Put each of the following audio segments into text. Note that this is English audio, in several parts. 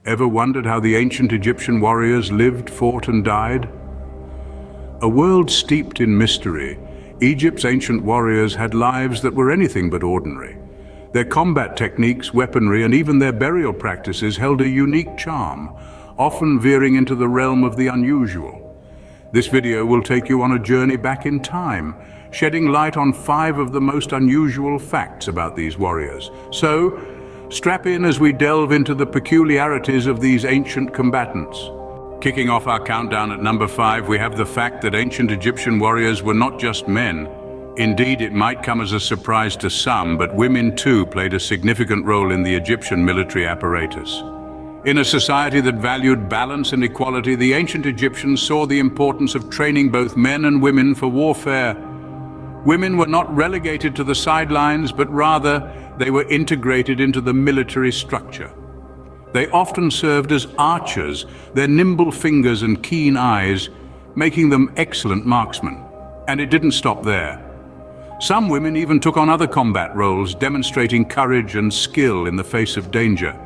Ever wondered how the ancient Egyptian warriors lived, fought, and died? A world steeped in mystery, Egypt's ancient warriors had lives that were anything but ordinary. Their combat techniques, weaponry, and even their burial practices held a unique charm, often veering into the realm of the unusual. This video will take you on a journey back in time, shedding light on 5 of the most unusual facts about these warriors. So, strap in as we delve into the peculiarities of these ancient combatants. Kicking off our countdown at number 5, we have the fact that ancient Egyptian warriors were not just men. Indeed, it might come as a surprise to some, but women too played a significant role in the Egyptian military apparatus. In a society that valued balance and equality, the ancient Egyptians saw the importance of training both men and women for warfare. Women were not relegated to the sidelines, but rather they were integrated into the military structure. They often served as archers, their nimble fingers and keen eyes, making them excellent marksmen. And it didn't stop there. Some women even took on other combat roles, demonstrating courage and skill in the face of danger.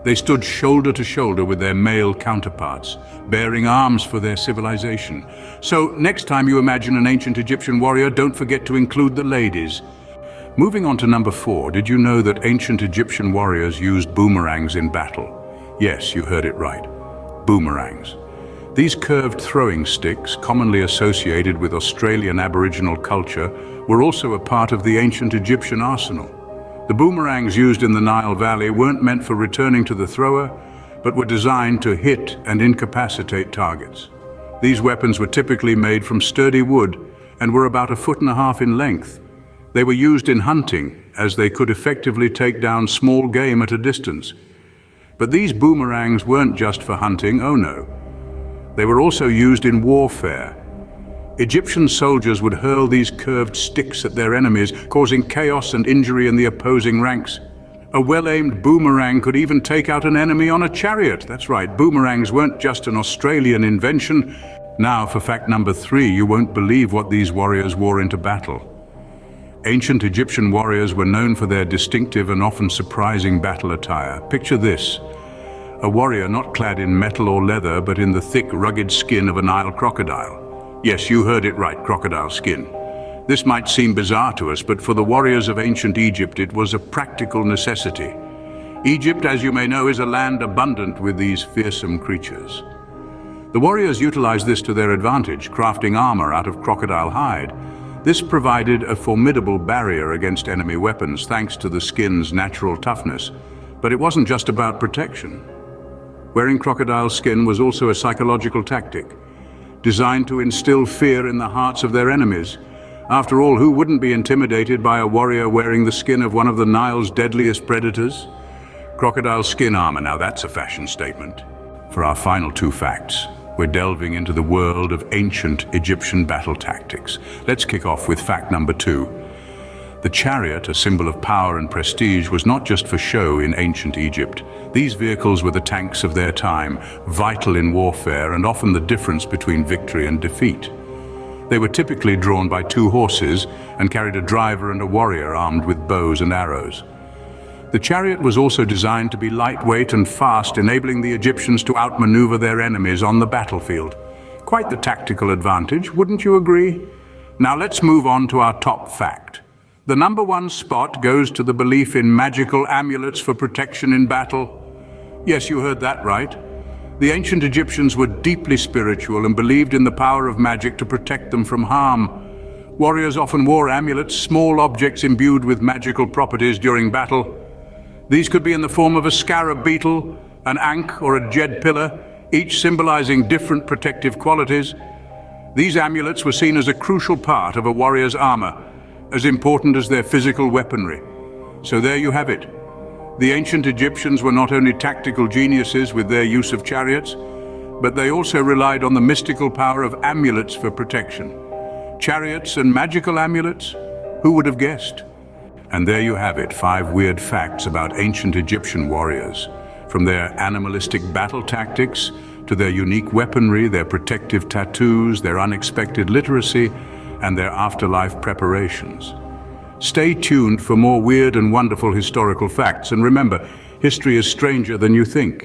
They stood shoulder to shoulder with their male counterparts, bearing arms for their civilization. So next time you imagine an ancient Egyptian warrior, don't forget to include the ladies. Moving on to number 4, did you know that ancient Egyptian warriors used boomerangs in battle? Yes, you heard it right. Boomerangs. These curved throwing sticks, commonly associated with Australian Aboriginal culture, were also a part of the ancient Egyptian arsenal. The boomerangs used in the Nile Valley weren't meant for returning to the thrower, but were designed to hit and incapacitate targets. These weapons were typically made from sturdy wood and were about 1.5 feet in length. They were used in hunting, as they could effectively take down small game at a distance. But these boomerangs weren't just for hunting, oh no. They were also used in warfare. Egyptian soldiers would hurl these curved sticks at their enemies, causing chaos and injury in the opposing ranks. A well-aimed boomerang could even take out an enemy on a chariot. That's right, boomerangs weren't just an Australian invention. Now, for fact number 3, you won't believe what these warriors wore into battle. Ancient Egyptian warriors were known for their distinctive and often surprising battle attire. Picture this: a warrior not clad in metal or leather, but in the thick, rugged skin of a Nile crocodile. Yes, you heard it right, crocodile skin. This might seem bizarre to us, but for the warriors of ancient Egypt, it was a practical necessity. Egypt, as you may know, is a land abundant with these fearsome creatures. The warriors utilized this to their advantage, crafting armor out of crocodile hide. This provided a formidable barrier against enemy weapons, thanks to the skin's natural toughness. But it wasn't just about protection. Wearing crocodile skin was also a psychological tactic, designed to instill fear in the hearts of their enemies. After all, who wouldn't be intimidated by a warrior wearing the skin of one of the Nile's deadliest predators? Crocodile skin armor, now that's a fashion statement. For our final 2 facts, we're delving into the world of ancient Egyptian battle tactics. Let's kick off with fact number 2. The chariot, a symbol of power and prestige, was not just for show in ancient Egypt. These vehicles were the tanks of their time, vital in warfare and often the difference between victory and defeat. They were typically drawn by 2 horses and carried a driver and a warrior armed with bows and arrows. The chariot was also designed to be lightweight and fast, enabling the Egyptians to outmaneuver their enemies on the battlefield. Quite the tactical advantage, wouldn't you agree? Now let's move on to our top fact. The number 1 spot goes to the belief in magical amulets for protection in battle. Yes, you heard that right. The ancient Egyptians were deeply spiritual and believed in the power of magic to protect them from harm. Warriors often wore amulets, small objects imbued with magical properties during battle. These could be in the form of a scarab beetle, an ankh, or a jed pillar, each symbolizing different protective qualities. These amulets were seen as a crucial part of a warrior's armor, as important as their physical weaponry. So there you have it. The ancient Egyptians were not only tactical geniuses with their use of chariots, but they also relied on the mystical power of amulets for protection. Chariots and magical amulets? Who would have guessed? And there you have it, 5 weird facts about ancient Egyptian warriors. From their animalistic battle tactics, to their unique weaponry, their protective tattoos, their unexpected literacy, and their afterlife preparations. Stay tuned for more weird and wonderful historical facts, and remember, history is stranger than you think.